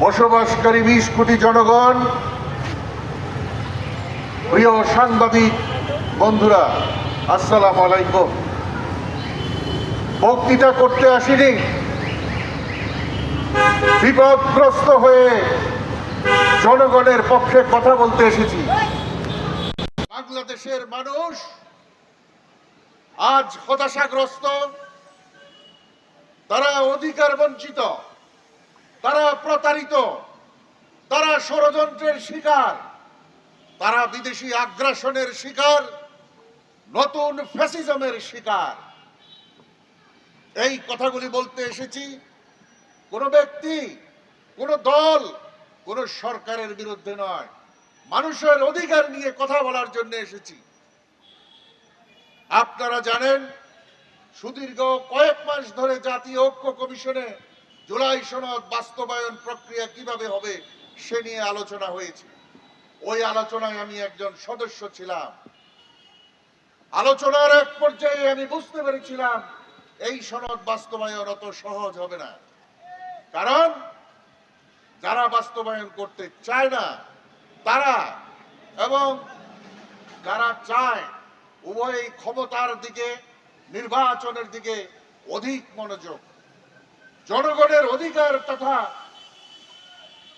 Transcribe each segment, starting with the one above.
বসবাসকারী 20 কোটি জনগণ, প্রিয় সাংবাদিক বন্ধুরা, আসসালামু আলাইকুম। বক্তৃতা করতে আসিনি, বিপদগ্রস্ত হয়ে জনগণের পক্ষে কথা বলতে এসেছি। বাংলাদেশের মানুষ আজ হতাশাগ্রস্ত, তারা অধিকার বঞ্চিত, তারা প্রতারিত, তারা ষড়যন্ত্রের শিকার, তারা বিদেশি আগ্রাসনের শিকার, নতুন ফ্যাসিজমের শিকার। এই কথাগুলি বলতে এসেছি কোন ব্যক্তি, কোন দল, কোন সরকারের বিরুদ্ধে নয়, মানুষের অধিকার নিয়ে কথা বলার জন্য এসেছি। আপনারা জানেন, সুদীর্ঘ কয়েক মাস ধরে জাতীয় ঐক্য কমিশনে জুলাই সনদ বাস্তবায়ন প্রক্রিয়া কিভাবে হবে সে নিয়ে আলোচনা হয়েছে। ওই আলোচনায় আমি একজন সদস্য ছিলাম। আলোচনার এক পর্যায়ে আমি বুঝতে পেরেছিলাম এই সনদ বাস্তবায়ন অত সহজ হবে না, কারণ যারা বাস্তবায়ন করতে চায় না তারা এবং যারা চায় উভয় ক্ষমতার দিকে, নির্বাচনের দিকে অধিক মনোযোগ। জনগণের অধিকার তথা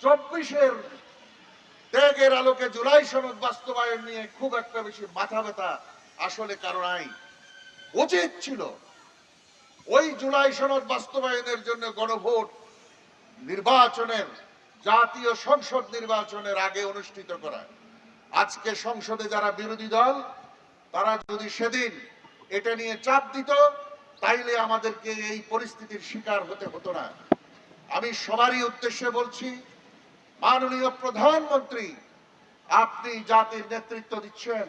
24-এর ত্যাগের আলোকে জুলাই সনদ বাস্তবায়ন নিয়ে খুব একটা বেশি মাথা ব্যথা আসলে কারণ নাই। উচিত ছিল ওই জুলাই সনদ বাস্তবায়নের জন্য গণভোট নির্বাচনের, জাতীয় সংসদ নির্বাচনের আগে অনুষ্ঠিত করা। আজকে সংসদে যারা বিরোধী দল, তারা যদি সেদিন এটা নিয়ে চাপ দিত, তাইলে আমাদেরকে এই পরিস্থিতির শিকার হতে হতো না। আমি সবারই উদ্দেশ্যে বলছি, মাননীয় প্রধানমন্ত্রী, আপনি জাতির নেতৃত্ব দিচ্ছেন।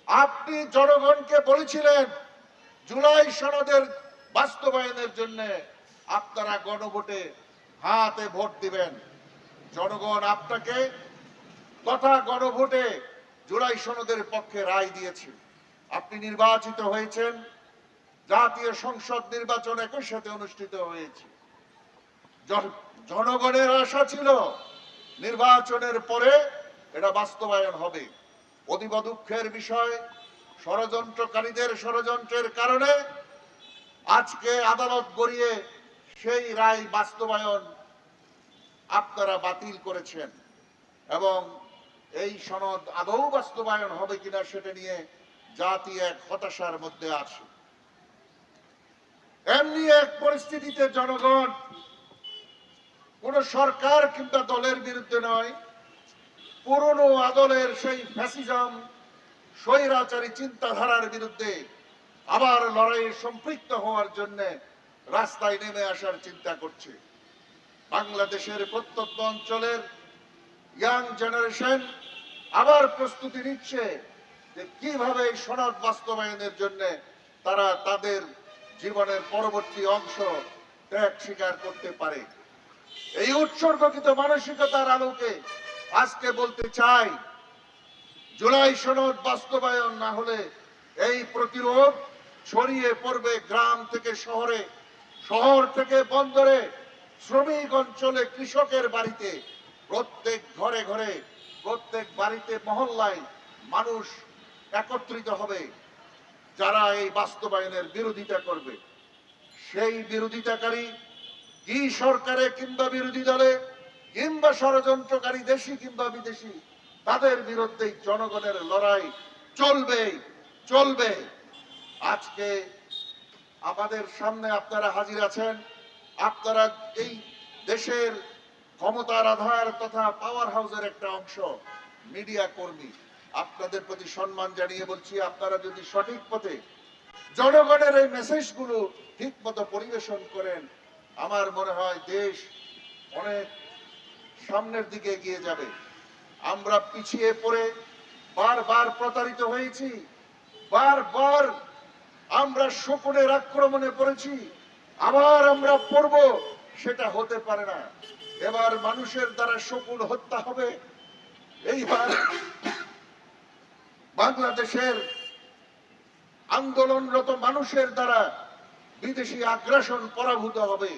আপনি জনগণকে বলেছিলেন জুলাই সনদের বাস্তবায়নের জন্য আপনারা গণভোটে হাতে ভোট দিবেন। জনগণ আপনাকে তথা গণভোটে জুলাই সনদের পক্ষে রায় দিয়েছে। আপনি নির্বাচিত হয়েছেন। জাতীয় সংসদ নির্বাচন একই সাথে অনুষ্ঠিত হয়েছে। জনগণের আশা ছিল নির্বাচনের পরে এটা বাস্তবায়ন হবে। অতীব দুঃখের বিষয়, ষড়যন্ত্রকারীদের ষড়যন্ত্রের কারণে আজকে আদালত গড়িয়ে সেই রায় বাস্তবায়ন আপনারা বাতিল করেছেন এবং এই সনদ আদৌ বাস্তবায়ন হবে কিনা সেটা নিয়ে জাতি এক হতাশার মধ্যে আছে। এমনি এক পরিস্থিতিতে জনগণ কোন সরকার কিংবা দলের বিরুদ্ধে নয়, পুরনো আদলের সেই ফ্যাসিজম, স্বৈরাচারী চিন্তাধারার বিরুদ্ধে আবার লড়াইয়ে সম্পৃক্ত হওয়ার জন্য রাস্তায় নেমে আসার চিন্তা করছে। বাংলাদেশের প্রত্যন্ত অঞ্চলের ইয়াং জেনারেশন আবার প্রস্তুতি নিচ্ছে যে কিভাবে এই সনদ বাস্তবায়নের জন্য তারা তাদের জীবনের পরবর্তী অংশ ত্যাগ স্বীকার করতে পারে। এই উৎসর্গকৃত মানসিকতার আলোকে আজকে বলতে চাই, জুলাই সনদ বাস্তবায়ন না হলে এই প্রতিরোধ ছড়িয়ে পড়বে গ্রাম থেকে শহরে, শহর থেকে বন্দরে, শ্রমিক অঞ্চলে, কৃষকের বাড়িতে, প্রত্যেক ঘরে ঘরে, প্রত্যেক বাড়িতে, মহল্লায় মানুষ একত্রিত হবে যারা এই বাস্তবায়নের বিরোধিতা করবে। সেই বিরোধিতাকারী কি সরকারে কিংবা বিরোধী দলে কিংবা ষড়যন্ত্রকারী দেশি কিংবা বিদেশি, তাদের বিরুদ্ধে জনগণের লড়াই চলবে চলবে। আজকে আমাদের সামনে আপনারা হাজির আছেন। আপনারা এই দেশের ক্ষমতার আধার তথা পাওয়ার হাউসের একটা অংশ, মিডিয়া কর্মী। আপনাদের প্রতি সম্মান জানিয়ে বলছি, আপনারা যদি সঠিক পথে জনগণের এই মেসেজগুলো ঠিক মতো পরিবেশন করেন, আমার মনে হয় দেশ অনেক সামনের দিকে এগিয়ে যাবে। আমরা পিছিয়ে পড়ে বারবার প্রতারিত হয়েছি, বারবার আমরা শকুনের আক্রমণে পড়েছি, আবার আমরা পড়ব, সেটা হতে পারে না। এবার মানুষের দ্বারা শকুন হত্যা হবে। এইবার বাংলাদেশের আন্দোলনরত মানুষের দ্বারা বিদেশি আগ্রাসন পরাভূত হবে।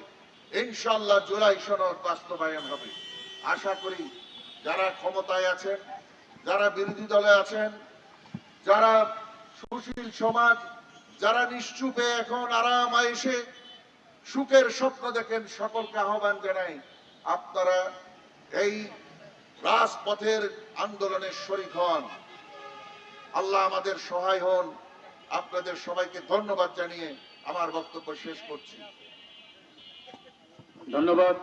ইনশাআল্লাহ জুলাই সনদ বাস্তবায়ন হবে। আশা করি যারা ক্ষমতায় আছেন, যারা বিরোধী দলে আছেন, যারা সুশীল সমাজ, যারা নিশ্চুপে এখন আরাম আয়েশে সুখের স্বপ্ন দেখেন, সকলকে আহ্বান জানাই আপনারা এই রাজপথের আন্দোলনের শরীক হন। আল্লাহ আমাদের সহায় হন। আপনাদের সবাইকে ধন্যবাদ জানিয়ে আমার বক্তব্য শেষ করছি। ধন্যবাদ।